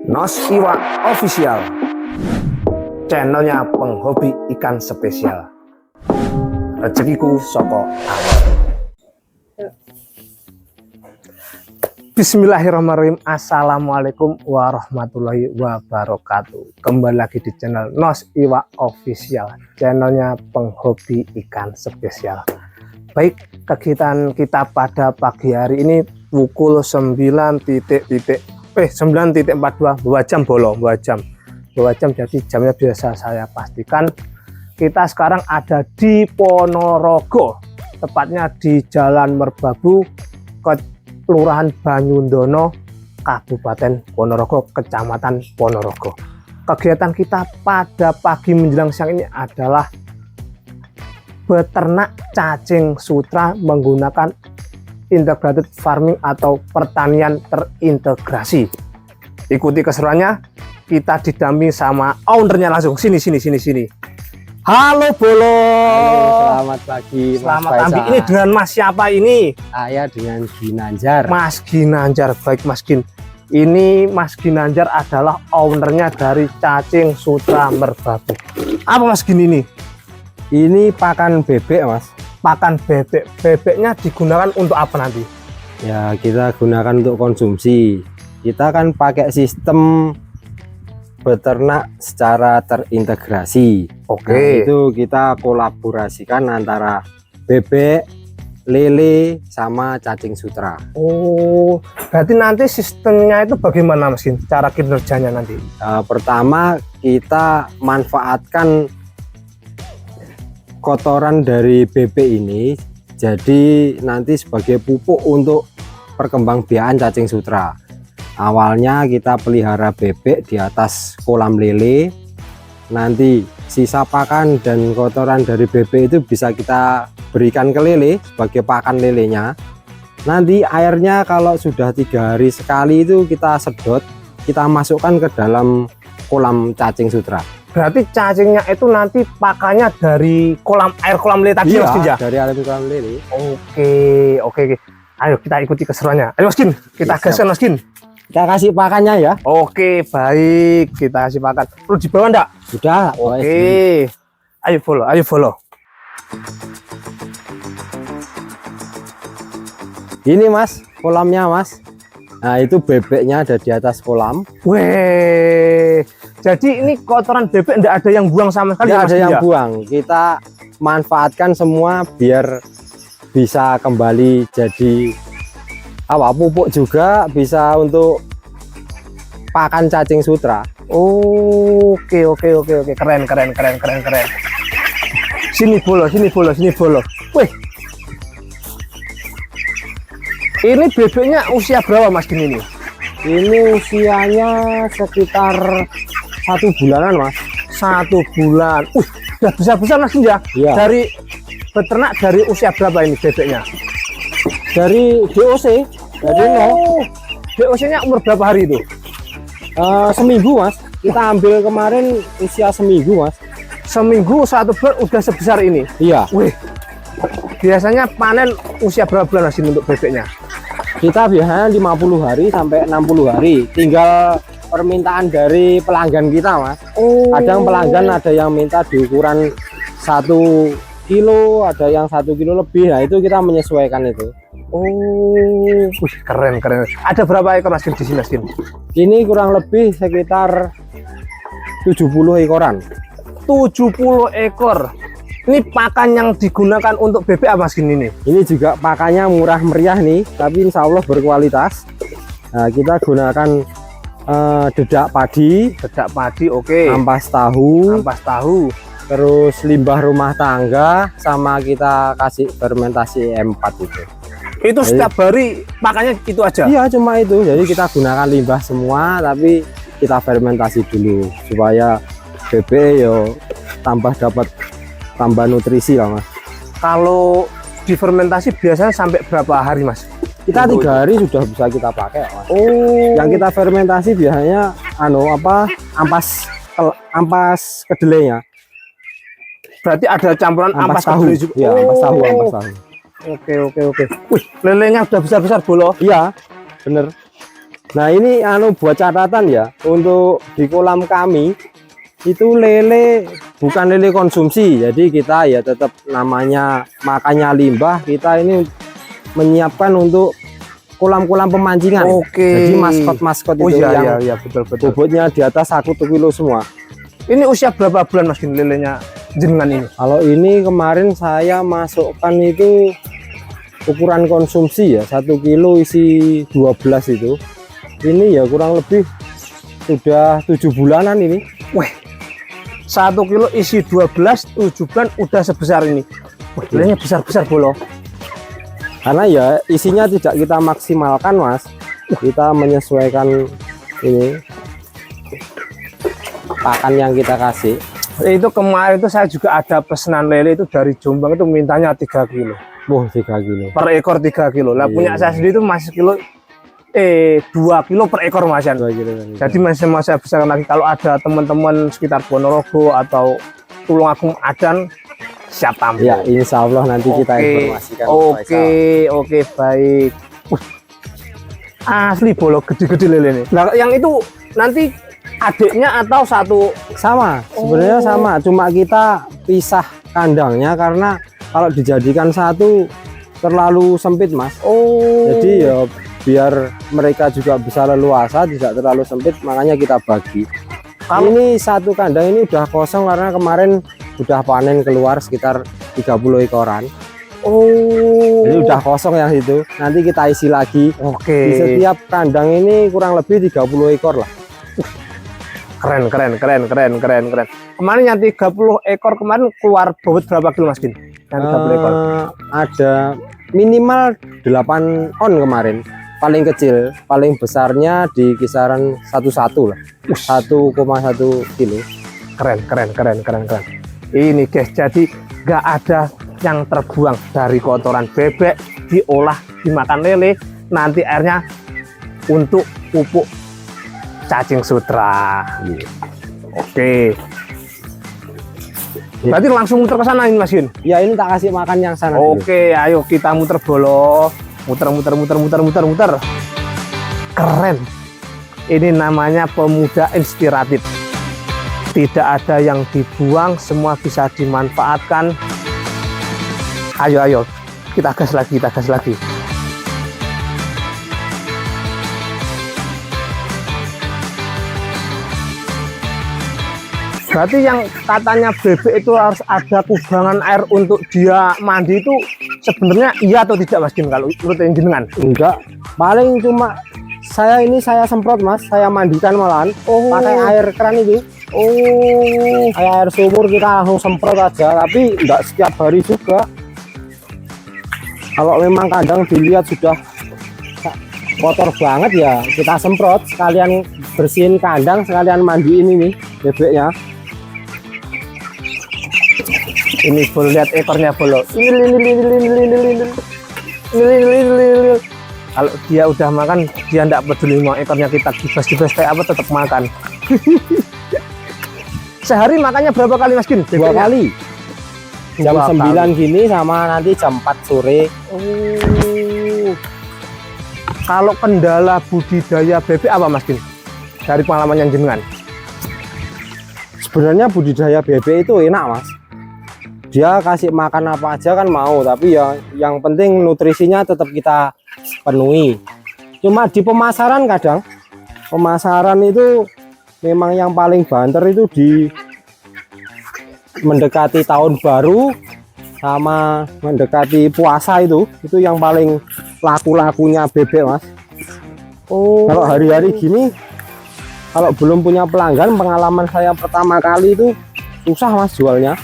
Nos Iwa Official, channelnya penghobi ikan spesial. Rezekiku soko alam. Bismillahirrahmanirrahim. Assalamualaikum warahmatullahi wabarakatuh. Kembali lagi di channel Nos Iwa Official, channelnya penghobi ikan spesial. Baik, kegiatan kita pada pagi hari ini pukul 9.42, 2 jam bolong, 2 jam, jadi jamnya biasa saya pastikan. Kita sekarang ada di Ponorogo, tepatnya di Jalan Merbabu, Kelurahan Banyundono, Kabupaten Ponorogo, Kecamatan Ponorogo. Kegiatan kita pada pagi menjelang siang ini adalah beternak cacing sutra menggunakan integrated farming atau pertanian terintegrasi. Ikuti keseruannya, kita didampingi sama ownernya langsung. Sini. Halo Bolo. Halo, selamat pagi. Selamat pagi. Ini dengan Mas siapa ini? Saya dengan Ginanjar. Mas Ginanjar. Baik Mas Gin. Ini Mas Ginanjar adalah ownernya dari cacing sutra merbabu. Apa Mas Gin ini? Ini pakan bebek, Mas. Pakan bebek. Bebeknya digunakan untuk apa nanti? Ya, kita gunakan untuk konsumsi. Kita kan pakai sistem beternak secara terintegrasi. Oke. Nah, itu kita kolaborasikan antara bebek, lele, sama cacing sutra. Oh, berarti nanti sistemnya itu bagaimana Mas Gin? Cara kinerjanya nanti? Pertama, kita manfaatkan kotoran dari bebek ini jadi nanti sebagai pupuk untuk perkembangbiakan cacing sutra. Awalnya kita pelihara bebek di atas kolam lele, nanti sisa pakan dan kotoran dari bebek itu bisa kita berikan ke lele sebagai pakan lelenya. Nanti airnya kalau sudah 3 hari sekali itu kita sedot, kita masukkan ke dalam kolam cacing sutra. Berarti cacingnya itu nanti pakannya dari air kolam lele tadi, Iya, Mas Gin ya? dari air kolam lele. Oke. Ayo kita ikuti keseruannya. Ayo Mas Gin, kita gaskan Mas Gin. Kita kasih pakannya ya. Oke, baik. Kita kasih pakan. Perlu dibawa enggak? Sudah. Oke. Ayo follow. Ini Mas, kolamnya Mas. Nah, itu bebeknya ada di atas kolam. Weh. Jadi ini kotoran bebek enggak ada yang buang sama sekali. Tidak Mas ada Gin, yang ya? buang. Kita manfaatkan semua biar bisa kembali jadi pupuk juga, bisa untuk pakan cacing sutra. Oke. Keren. Sini bolo. Wih. Ini bebeknya usia berapa Mas Gin ini? Ini usianya sekitar 1 bulanan Mas. 1 bulan. Udah besar Mas Gin ya? Iya. Dari beternak dari usia berapa ini bebeknya? Dari DOC. Dari DOC-nya umur berapa hari itu? Seminggu Mas. Kita ambil kemarin usia seminggu Mas. Seminggu 1 bulan udah sebesar ini. Iya. Wih. Biasanya panen usia berapa bulan Mas Gin untuk bebeknya? Kita biasanya 50 hari sampai 60 hari. Tinggal permintaan dari pelanggan kita Mas. Kadang pelanggan ada yang minta di ukuran 1 kilo, ada yang 1 kilo lebih. Nah, itu kita menyesuaikan itu. Keren. Ada berapa ekor Mas Gin di sini Mas Gin? Ini kurang lebih sekitar 70 ekoran. 70 ekor. Ini pakan yang digunakan untuk bebek apa Mas Gin ini? Ini juga pakannya murah meriah nih, tapi insya Allah berkualitas. Nah, kita gunakan dedak padi, oke. ampas tahu, terus limbah rumah tangga, sama kita kasih fermentasi E4 itu. Itu setiap hari pakannya itu aja? Iya, cuma itu. Jadi kita gunakan limbah semua, tapi kita fermentasi dulu supaya bebek dapat tambah nutrisi lah Mas. Kalau difermentasi biasanya sampai berapa hari Mas? Kita 3 hari sudah bisa kita pakai Mas. Yang kita fermentasi biasanya ampas kedelainya. Berarti ada campuran ampas tahu kedelai juga. ya, ampas tahu. Oke. Wih, lelenya udah besar-besar Bolo. Iya, bener. Nah ini buat catatan ya, untuk di kolam kami itu lele bukan lele konsumsi, jadi kita ya tetap namanya makannya limbah, kita ini menyiapkan untuk kolam-kolam pemancingan. Oke. Jadi maskot-maskot Oh itu iya, yang betul. bobotnya di atas 1 kilo semua. Ini usia berapa bulan Mas Gin lelenya jenengan ini? Kalau ini kemarin saya masukkan itu ukuran konsumsi ya, 1 kilo isi 12 itu. Ini ya kurang lebih sudah 7 bulanan ini. Wah, 1 kilo isi 12, 7 bulan udah sebesar ini. Wah, lelenya besar-besar bolo. Karena ya isinya tidak kita maksimalkan Mas, kita menyesuaikan ini pakan yang kita kasih. Itu kemarin itu saya juga ada pesanan lele itu dari Jombang, itu mintanya 3 kilo. Wah, 3 kilo. Per ekor 3 kilo. Lah punya saya sendiri itu masih 2 kilo per ekor Mas Yan. 2 kilo. Jadi masih saya besarkan lagi. Kalau ada teman-teman sekitar Ponorogo atau Tulungagung Adan, siap tampil. Ya, insya Allah nanti kita informasikan. Oke, baik. Asli bolo gede-gede lele ini. Nah, yang itu nanti adiknya atau satu? Sama, sebenarnya sama. Cuma kita pisah kandangnya karena kalau dijadikan satu terlalu sempit Mas. Jadi ya biar mereka juga bisa leluasa, tidak terlalu sempit, makanya kita bagi. Ini satu kandang ini udah kosong karena kemarin udah panen keluar sekitar 30 ekoran. Jadi udah kosong yang itu. Nanti kita isi lagi. Di setiap kandang ini kurang lebih 30 ekor lah. Keren. Kemarin yang 30 ekor kemarin keluar bobot berapa kilo Mas Gin? Yang 30 ekor. Ada minimal 8 on kemarin. Paling kecil, paling besarnya di kisaran 1,1 lah. 1,1 kilo. Keren. Ini guys, jadi nggak ada yang terbuang dari kotoran bebek, diolah dimakan lele, nanti airnya untuk pupuk cacing sutra. Oke. Berarti langsung muter ke sana ini Mas Gin? Ya ini tak kasih makan yang sana. Oke, ayo kita muter bolo. Muter. Keren. Ini namanya pemuda inspiratif. Tidak ada yang dibuang, semua bisa dimanfaatkan. Ayo, kita gas lagi. Berarti yang katanya bebek itu harus ada kubangan air untuk dia mandi itu sebenarnya iya atau tidak Mas Gin kalau menurut jenengan? Enggak, paling cuma saya semprot Mas, saya mandikan malahan pakai air keran itu. Kayak air sumur kita langsung semprot aja, tapi enggak setiap hari juga. Kalau memang kandang dilihat sudah kotor banget ya kita semprot, sekalian bersihin kandang, sekalian mandiin ini bebeknya. Ini bolo, lihat ekornya bolo. Ini. Kalau dia udah makan, dia enggak peduli mau ekornya kita gibas kayak apa, tetap makan. Sehari makannya berapa kali Mas Gin? 2 kali. Jam 9 gini sama nanti jam 4 sore. Kalau kendala budidaya bebek apa Mas Gin? Dari pengalaman yang jenengan? Sebenarnya budidaya bebek itu enak Mas. Dia kasih makan apa aja kan mau, tapi ya yang penting nutrisinya tetap kita penuhi. Cuma di pemasaran kadang, pemasaran itu memang yang paling banter itu di mendekati tahun baru sama mendekati puasa itu yang paling laku-lakunya bebek Mas. Kalau hari-hari gini, kalau belum punya pelanggan, pengalaman saya pertama kali itu susah Mas jualnya.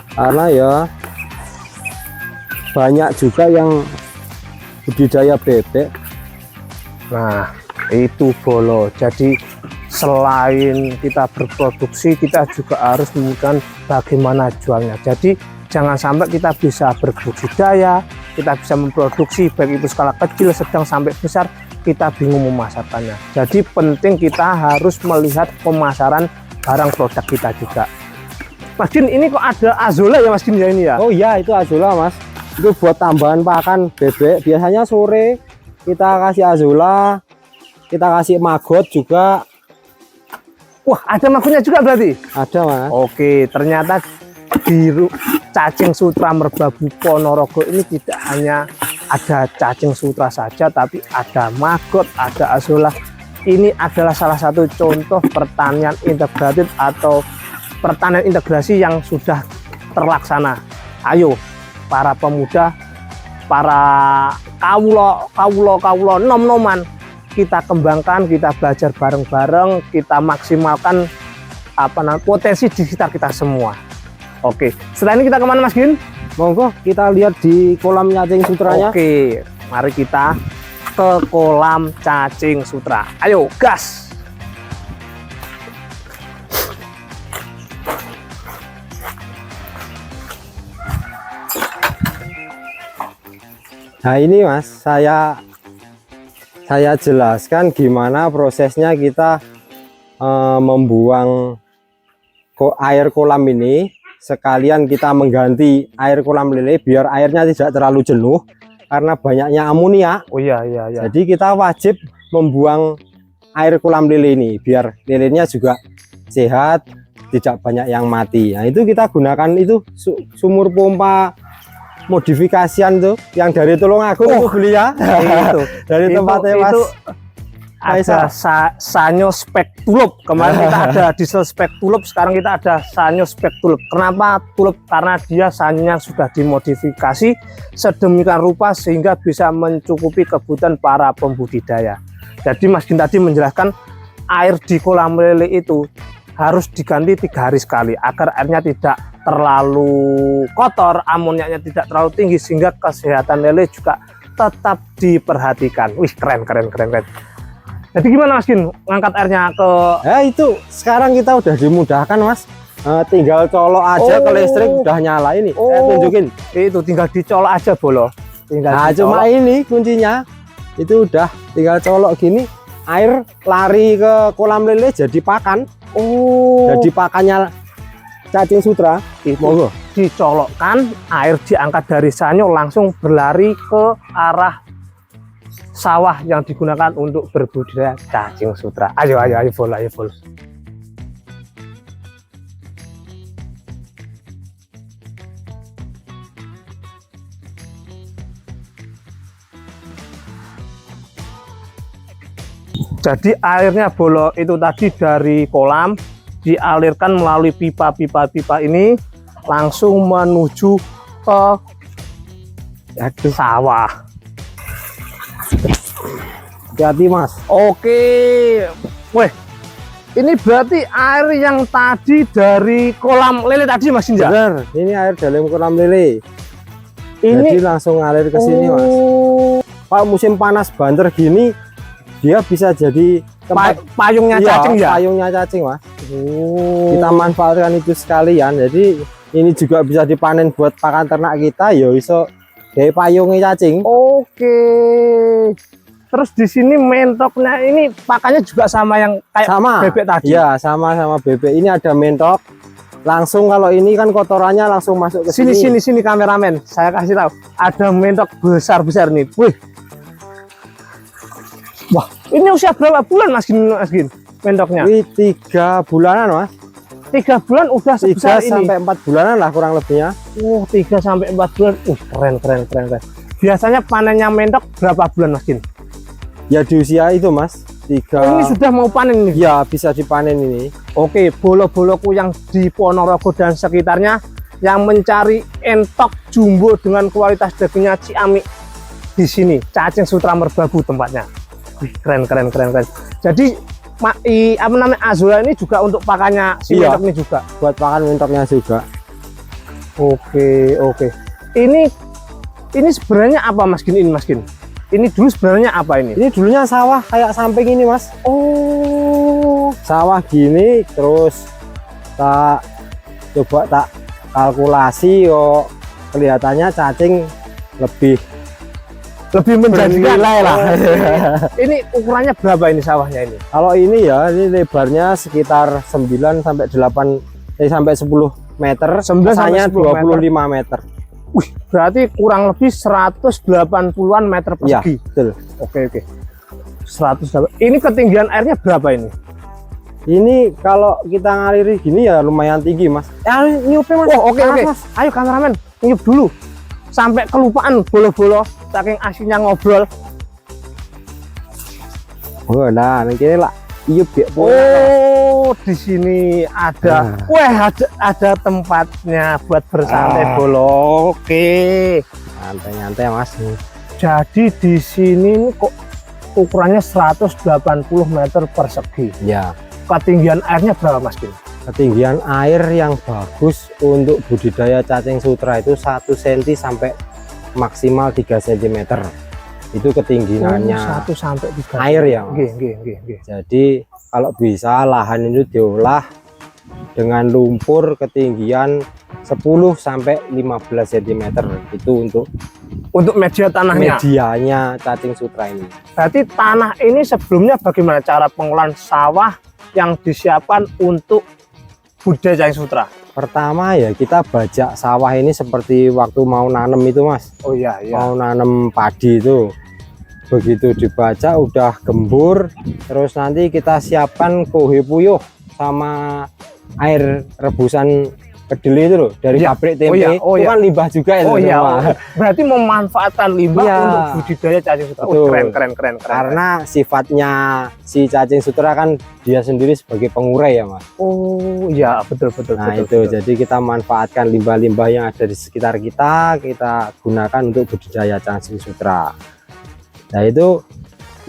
Karena ya banyak juga yang budidaya bebek. Nah itu bolo, jadi selain kita berproduksi, kita juga harus memikirkan bagaimana jualnya. Jadi jangan sampai kita bisa berbudidaya, kita bisa memproduksi baik itu skala kecil, sedang sampai besar, kita bingung memasarkannya. Jadi penting kita harus melihat pemasaran barang produk kita juga. Mas Gin, ini kok ada azola ya Mas Gin ya ini ya? Oh iya, itu azola Mas. Itu buat tambahan pakan bebek. Biasanya sore kita kasih azola, kita kasih maggot juga. Wah, ada magotnya juga berarti? Ada Mas. Oke, ternyata di cacing sutra Merbabu Ponorogo ini tidak hanya ada cacing sutra saja, tapi ada maggot, ada azolla. Ini adalah salah satu contoh pertanian integratif atau pertanian integrasi yang sudah terlaksana. Ayo, para pemuda, para kawulo nom-noman, kita kembangkan, kita belajar bareng-bareng, kita maksimalkan potensi di sekitar kita semua. Oke, setelah ini kita kemana Mas Gin? Monggo kita lihat di kolam cacing sutranya. Oke, mari kita ke kolam cacing sutra. Ayo, gas! Nah ini Mas, saya jelaskan gimana prosesnya kita membuang air kolam ini, sekalian kita mengganti air kolam lele biar airnya tidak terlalu jenuh karena banyaknya amonia. Oh iya. Jadi kita wajib membuang air kolam lele ini biar lelenya juga sehat, tidak banyak yang mati. Nah itu kita gunakan itu sumur pompa modifikasian tuh yang dari Tulungagung itu beli ya. Itu dari tempatnya Mas. Itu ada Sanyo Spektulop. Kemarin kita ada diesel Spektulop, sekarang kita ada Sanyo Spektulop. Kenapa Tulop? Karena dia sanyonya sudah dimodifikasi sedemikian rupa sehingga bisa mencukupi kebutuhan para pembudidaya. Jadi Mas Gin tadi menjelaskan air di kolam lele itu harus diganti 3 hari sekali agar airnya tidak terlalu kotor, amoniaknya tidak terlalu tinggi sehingga kesehatan lele juga tetap diperhatikan. Wih, keren. Jadi gimana Mas Gin ngangkat airnya ke? Ya itu sekarang kita udah dimudahkan Mas, tinggal colok aja ke listrik udah nyala ini. Tunjukin. Itu tinggal dicolok aja bolo. Nah cuma ini kuncinya, itu udah tinggal colok gini, air lari ke kolam lele jadi pakan. Jadi pakannya cacing sutra. Monggo dicolokkan, air diangkat dari sanyo langsung berlari ke arah sawah yang digunakan untuk berbudidaya cacing sutra. Ayo bol. Jadi airnya bolo itu tadi dari kolam dialirkan melalui pipa ini langsung menuju ke sawah. Hati-hati Mas. Oke, weh, ini berarti air yang tadi dari kolam lele tadi Mas Inja? Bener, ini air dari kolam lele. Jadi langsung ngalir ke sini Mas. Kalau musim panas banter gini, dia bisa jadi tempat payungnya cacing ya? Payungnya cacing Mas. Kita manfaatkan itu sekalian. Jadi ini juga bisa dipanen buat pakan ternak kita, ya iso dari payungnya cacing. Oke. Terus di sini mentoknya ini pakannya juga sama yang kayak bebek tadi? Ya, sama bebek. Ini ada mentok. Langsung kalau ini kan kotorannya langsung masuk ke sini. Sini kameramen. Saya kasih tahu. Ada mentok besar nih. Wih. Wah, ini usia berapa bulan Mas Gin? Mentoknya? Ini 3 bulanan Mas. 3 bulan udah sebesar 3 sampai 4 bulanan lah kurang lebihnya. 3 sampai 4 bulan. Keren. Biasanya panennya mentok berapa bulan Mas Gin? Ya di usia itu Mas 3. Ini sudah mau panen nih? Ya bisa dipanen ini. Oke, bolo-boloku yang di Ponorogo dan sekitarnya yang mencari entok jumbo dengan kualitas dagingnya ciamik, di sini cacing sutra Merbabu tempatnya. Wih, keren. Jadi azolla ini juga untuk pakannya si mentok ini juga, buat pakan mentoknya juga. Oke. Ini sebenarnya apa Mas Gin? Ini dulu sebenarnya apa ini? Ini dulunya sawah kayak samping ini Mas. Sawah gini, terus tak kalkulasi yo kelihatannya cacing lebih menjanjikan lah. Ini ukurannya berapa ini sawahnya ini? Kalau ini ya, ini lebarnya sekitar 9 sampai 8 sampai 10 meter, 9 sampai 25 meter. Wih, berarti kurang lebih 180-an meter persegi. Ya, betul. Oke. 100. Ini ketinggian airnya berapa ini? Ini kalau kita ngaliri gini ya lumayan tinggi mas. Nyupnya mas. Oh oke oke. Ayo kameramen nyup dulu. Sampai kelupaan bolo-bolo saking asinnya ngobrol. Oh nah ini lah. Iup ya. Oh di sini ada. Wah ada tempatnya buat bersantai bolo. Oke. Santai-santai mas. Jadi di sini ini kok ukurannya 180 meter persegi. Ya. Ketinggian airnya berapa mas Kim? Ketinggian air yang bagus untuk budidaya cacing sutra itu 1 cm sampai maksimal 3 cm. Itu ketinggiannya 1 sampai 3 air ya. Jadi kalau bisa lahan itu diolah dengan lumpur ketinggian 10 sampai 15 cm. Itu untuk media tanahnya. Medianya cacing sutra ini. Berarti tanah ini sebelumnya bagaimana cara pengolahan sawah yang disiapkan untuk budidaya cacing sutra? Pertama ya kita bajak sawah ini seperti waktu mau nanam itu mas. Oh iya, mau nanam padi itu. Begitu dibaca udah gembur, terus nanti kita siapkan kohe puyuh sama air rebusan kedelai itu loh dari pabrik tempe. Itu kan limbah juga itu. Berarti memanfaatkan limbah untuk budidaya cacing sutra. Keren. Karena sifatnya si cacing sutra kan dia sendiri sebagai pengurai ya mas. Oh iya betul. Nah betul. Jadi kita manfaatkan limbah-limbah yang ada di sekitar kita gunakan untuk budidaya cacing sutra. Nah itu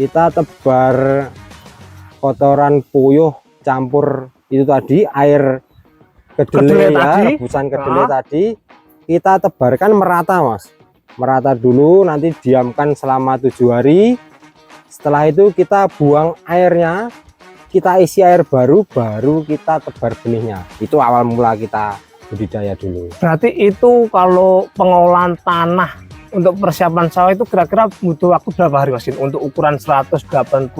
kita tebar kotoran puyuh campur itu tadi air kedelai ya, rebusan kedelai tadi kita tebarkan merata mas, merata dulu, nanti diamkan selama 7 hari. Setelah itu kita buang airnya, kita isi air baru kita tebar benihnya. Itu awal mula kita budidaya dulu. Berarti itu kalau pengolahan tanah untuk persiapan sawah itu kira-kira butuh waktu berapa hari mas untuk ukuran 180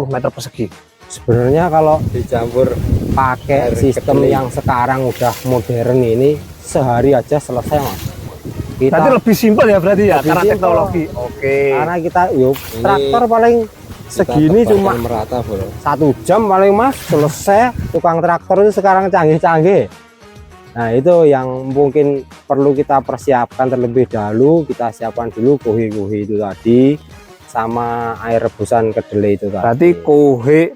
meter persegi? Sebenarnya kalau dicampur pakai sistem yang sekarang udah modern ini sehari aja selesai mas. Berarti lebih simpel ya berarti ya karena simple. Teknologi. Oke. Karena kita traktor paling segini cuma merata 1 jam paling mas selesai. Tukang traktor itu sekarang canggih-canggih. Nah itu yang mungkin perlu kita persiapkan terlebih dahulu. Kita siapkan dulu kohe-kohe itu tadi sama air rebusan kedelai itu tadi. Berarti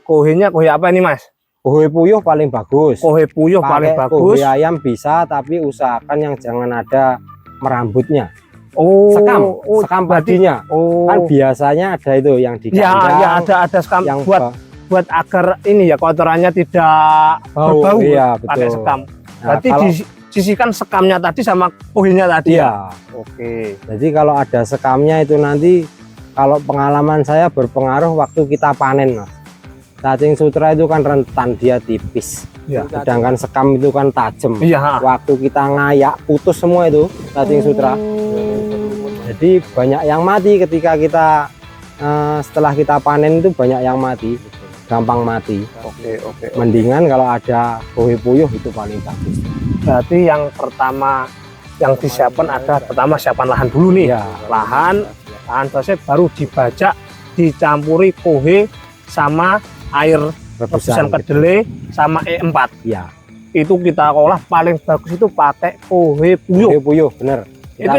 kohenya kohe apa ini mas? Kohe puyuh paling bagus. Kohe puyuh paling bagus. Kohe ayam bisa, tapi usahakan yang jangan ada merambutnya. Sekam padinya. Kan biasanya ada itu yang di kandang. Ya ada sekam yang buat agar ini ya kotorannya tidak berbau. Iya, betul. Pakai sekam. Berarti disisihkan sekamnya tadi sama kohenya tadi. Iya. Oke. Jadi kalau ada sekamnya itu nanti kalau pengalaman saya berpengaruh waktu kita panen mas. Cacing sutra itu kan rentan, dia tipis. Sedangkan sekam itu kan tajam. Waktu kita ngayak putus semua itu cacing sutra. Jadi banyak yang mati ketika kita setelah kita panen itu banyak yang mati, gampang mati. Oke. Mendingan kalau ada kohe puyuh itu paling bagus. Berarti yang pertama yang disiapkan ada pertama siapan lahan dulu nih. Lahan selesai baru dibajak, dicampuri kohe sama air rebusan kedelai sama E4. Ya. Itu kita olah paling bagus itu pakai kohe puyuh. Kohe puyuh, bener. Itu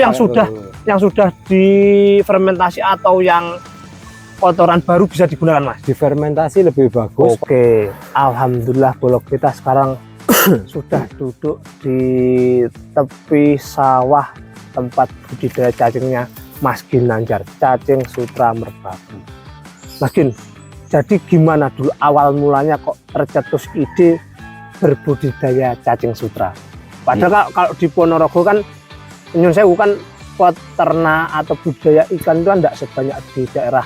yang sudah difermentasi atau yang kotoran baru bisa digunakan mas? Difermentasi lebih bagus. Oke, alhamdulillah bolok kita sekarang sudah duduk di tepi sawah tempat budidaya cacingnya Mas Ginanjar, cacing sutra merbabu. Mas Gin, jadi gimana dulu awal mulanya kok tercetus ide berbudidaya cacing sutra? Padahal kalau di Ponorogo kan Nyun Sewu kan peternak atau budidaya ikan itu kan tidak sebanyak di daerah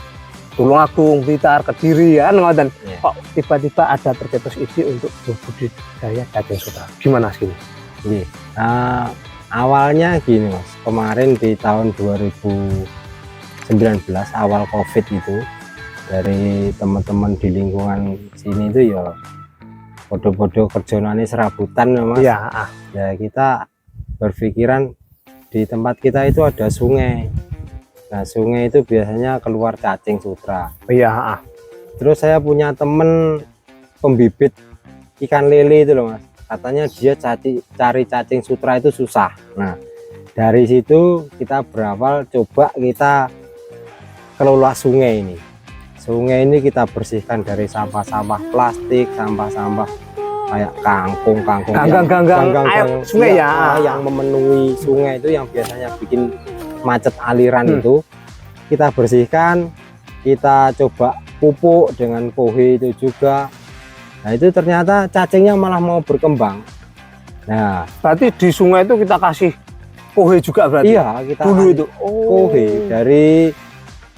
Tulungagung, Blitar, Kediri ya kan. Kok tiba-tiba ada tercetus ide untuk berbudidaya cacing sutra? Gimana sih? Awalnya gini mas, kemarin di tahun 2019 awal COVID itu dari teman-teman di lingkungan sini itu ya bodoh-bodoh kerjonane serabutan ya mas. Ya kita berpikiran di tempat kita itu ada sungai. Nah sungai itu biasanya keluar cacing sutra. Terus saya punya temen pembibit ikan lele itu loh mas, katanya dia cari cacing sutra itu susah. Nah dari situ kita berawal, coba kita kelola sungai ini. Sungai ini kita bersihkan dari sampah-sampah plastik, sampah-sampah kayak kangkung ganggang air sungai ya, yang memenuhi sungai itu, yang biasanya bikin macet aliran itu kita bersihkan. Kita coba pupuk dengan kohe itu juga. Nah itu ternyata cacingnya malah mau berkembang. Nah berarti di sungai itu kita kasih kohe juga berarti? Iya, kita dulu itu kohe dari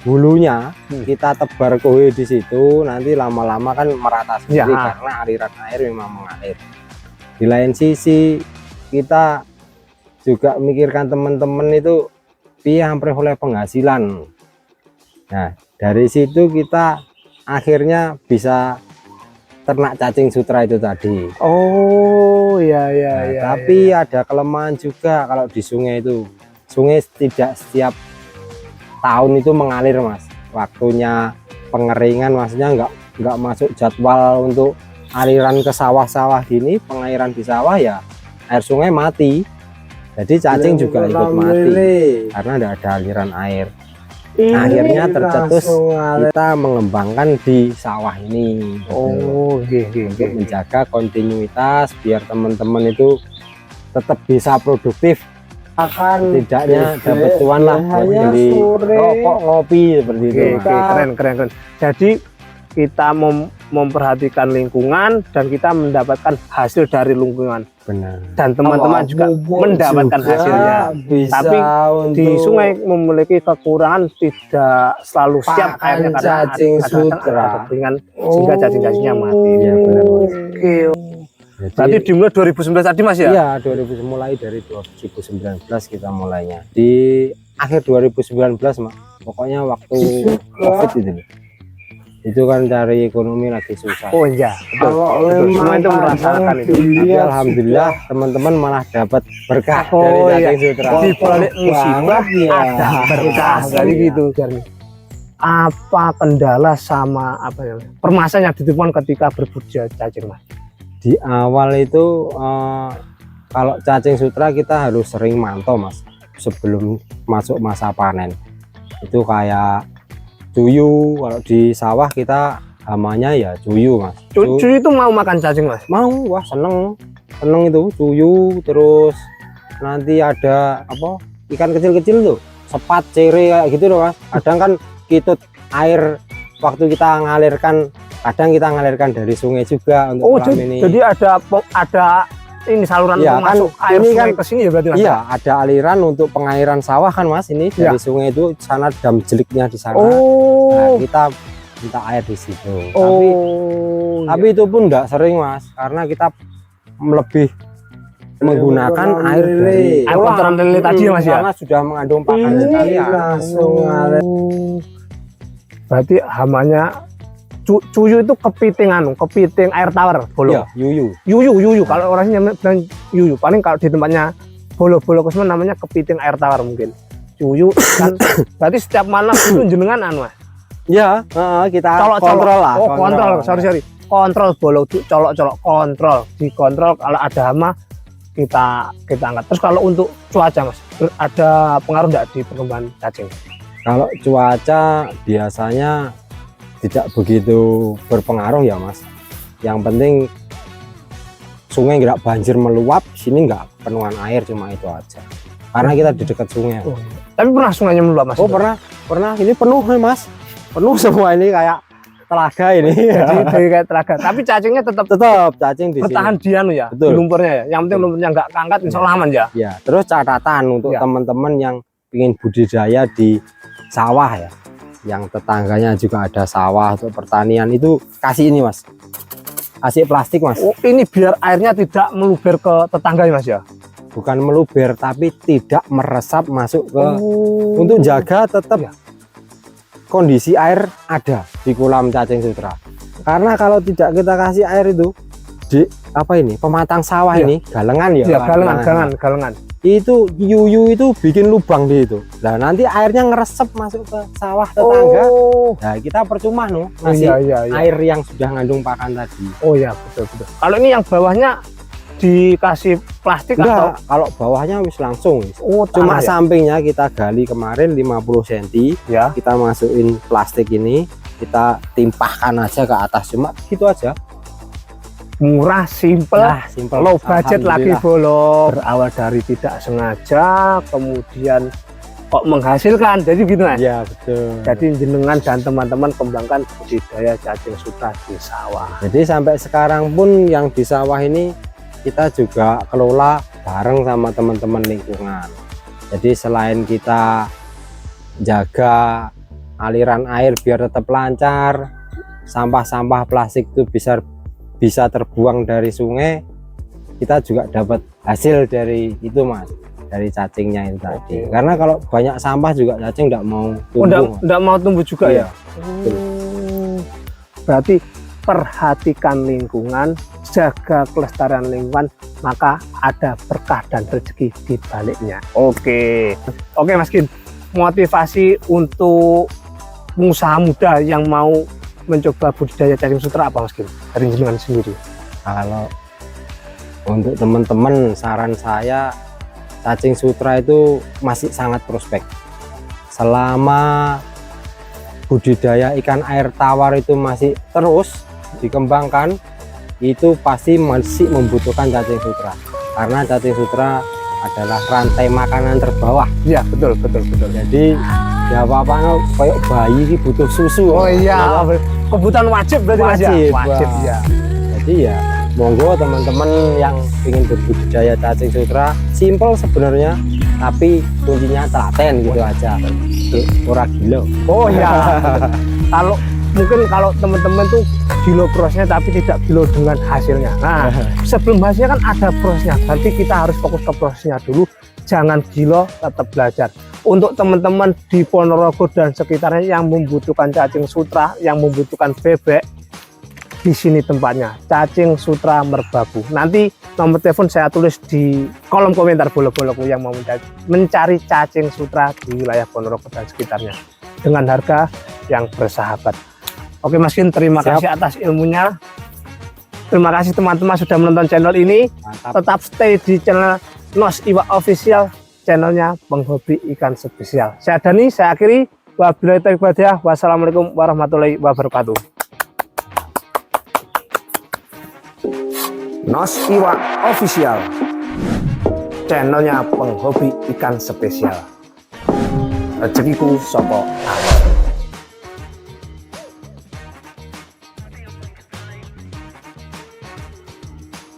hulunya, kita tebar kohe di situ, nanti lama-lama kan merata sendiri karena aliran air memang mengalir. Di lain sisi kita juga mikirkan teman-teman itu biar hampir oleh penghasilan. Nah dari situ kita akhirnya bisa ternak cacing sutra itu tadi. Oh iya iya Nah, iya. Tapi ada kelemahan juga kalau di sungai itu. Sungai tidak setiap tahun itu mengalir mas. Waktunya pengeringan maksudnya nggak masuk jadwal untuk aliran ke sawah-sawah gini, pengairan di sawah ya air sungai mati. Jadi cacing juga ikut mati karena tidak ada aliran air. Nah, akhirnya tercetus kita mengembangkan di sawah ini. Oh untuk menjaga kontinuitas biar teman-teman itu tetap bisa produktif, akan tidaknya dapat cuan lah buat beli rokok, ngopi seperti itu. Keren. Jadi kita memperhatikan lingkungan dan kita mendapatkan hasil dari lingkungan. Benar. Dan teman-teman juga mendapatkan hasilnya. Tapi di sungai memiliki kekurangan, tidak selalu siap airnya karena cacing sutra dengan sehingga cacing-cacingnya mati. Iya benar. Oke. Berarti dimulai 2019 tadi mas ya? Iya, mulai dari 2019 kita mulainya. Di akhir 2019 mas, pokoknya waktu COVID itu kan cari ekonomi lagi susah. Oh iya, betul. Semua itu merasakan itu. Tapi alhamdulillah teman-teman malah dapat berkah dari cacing sutra. Di balik musibah ada berkah dari gitu. Apa kendala sama apa ya? Permasalahan yang ditemukan ketika berbudidaya cacing mas? Di awal itu kalau cacing sutra kita harus sering mantau mas sebelum masuk masa panen. Itu kayak cuyu, kalau di sawah kita hamanya ya cuyu mas. Cuyu itu mau makan cacing mas? Mau, wah seneng itu cuyu. Terus nanti ada apa ikan kecil-kecil tuh, sepat, cere kayak gitu loh mas. Kadang kan kitut air waktu kita ngalirkan, kadang kita ngalirkan dari sungai juga untuk kolam ini. Jadi ada ini saluran ya, kan, masuk air ini sungai kan ke sini ya berarti mas? Iya, ada aliran untuk pengairan sawah kan mas, ini dari sungai itu sana dam jeliknya di sana. Nah, kita minta air di situ. Tapi itu pun enggak sering mas, karena kita lebih menggunakan air lele. Air kotoran lele tadi ya mas ya? Karena sudah mengandung pakan sekali ya. Berarti hamanya cuyu itu kepiting air tawar bolong. Iya, yuyu. Kalau orangnya bilang yuyu, paling kalau di tempatnya bolo-bolo Kusman namanya kepiting air tawar mungkin. Cuyu kan berarti setiap malam itu jenengan mas? Ya, kita kontrol lah. Oh, kontrol. Sorry. Kontrol bolo colok-colok, dikontrol kalau ada hama kita angkat. Terus kalau untuk cuaca mas, ada pengaruh enggak di perkembangan cacing? Kalau cuaca biasanya tidak begitu berpengaruh ya mas. Yang penting sungai nggak banjir meluap, sini nggak penuhan air, cuma itu aja. Karena kita di dekat sungai. Tapi pernah sungainya meluap mas? Oh pernah. Ini penuh nih mas. Penuh semua ini kayak telaga ini. Jadi kayak telaga. Tapi cacingnya tetap cacing di bertahan sini. Di anu ya, di lumpurnya ya. Yang penting lumpurnya nggak keangkat, insya Allah aman ya. Ya. Terus catatan untuk teman-teman yang ingin budidaya di sawah ya, yang tetangganya juga ada sawah untuk pertanian, itu kasih ini mas, kasih plastik mas. Oh ini biar airnya tidak meluber ke tetangga ya mas ya? Bukan meluber tapi tidak meresap masuk ke, untuk jaga tetap kondisi air ada di kolam cacing sutra. Karena kalau tidak kita kasih air itu di apa ini pematang sawah ini galengan ya, galengan. itu yuyu itu bikin lubang di itu. Nah nanti airnya ngeresep masuk ke sawah tetangga. Oh, Nah kita percuma iya, ngasih iya, iya. air yang sudah ngandung pakan tadi. Oh ya, betul. Kalau ini yang bawahnya dikasih plastik atau? Enggak, kalau bawahnya wis langsung wis. Oh, Cuma tanah ya? sampingnya kita gali kemarin 50 cm, Ya. kita masukin plastik ini, kita timpahkan aja ke atas, cuma gitu aja. Murah, simple, Nah, simple. low budget lagi Alhamdulillah. bolong. Berawal dari tidak sengaja, kemudian kok menghasilkan, jadi gitu Mas. Iya betul. Jadi jenengan dan teman-teman kembangkan budidaya cacing sutra di sawah. Jadi sampai sekarang pun yang di sawah ini kita juga kelola bareng sama teman-teman lingkungan. Jadi selain kita jaga aliran air biar tetap lancar, sampah-sampah plastik itu bisa terbuang dari sungai, kita juga dapat hasil dari itu Mas, dari cacingnya itu tadi. Oke. Karena kalau banyak sampah juga cacing tidak mau tumbuh. Enggak mau tumbuh juga Iya, ya? Berarti perhatikan lingkungan, jaga kelestarian lingkungan, maka ada berkah dan rezeki di baliknya. Oke Mas Kin, motivasi untuk pengusaha muda yang mau mencoba budidaya cacing sutra apa Mas Kin? Dari jenengan sendiri. Kalau untuk teman-teman, saran saya cacing sutra itu masih sangat prospek. Selama budidaya ikan air tawar itu masih terus dikembangkan, itu pasti masih membutuhkan cacing sutra, karena cacing sutra adalah rantai makanan terbawah. Iya, betul. Jadi ya apa-apa kayak bayi ini butuh susu. Oh iya, kebutuhan wajib berarti Mas ya? Wajib Wah. ya. Jadi ya monggo teman-teman yang ingin berbudidaya cacing sutra, simple sebenarnya, tapi kuncinya telaten gitu aja, ora gila. Oh iya. Kalau teman-teman tuh gilo prosesnya tapi tidak gilo dengan hasilnya. Nah, sebelum hasilnya kan ada prosesnya. Berarti kita harus fokus ke prosesnya dulu. Jangan gilo, tetap belajar. Untuk teman-teman di Ponorogo dan sekitarnya yang membutuhkan cacing sutra, yang membutuhkan bebek, di sini tempatnya, Cacing Sutra Merbabu. Nanti nomor telepon saya tulis di kolom komentar bolok-bolokmu yang mau mencari cacing sutra di wilayah Ponorogo dan sekitarnya dengan harga yang bersahabat. Oke Mas Kin, terima Siap. kasih atas ilmunya. Terima kasih teman-teman sudah menonton channel ini. Mantap. Tetap stay di channel Nos Iwa Official, channelnya penghobi ikan spesial. Saya Dani, saya akhiri. Wabillahi taufiq wal hidayah. Wassalamualaikum warahmatullahi wabarakatuh. Nos Iwa Official, channelnya penghobi ikan spesial. Rezekiku soko alam.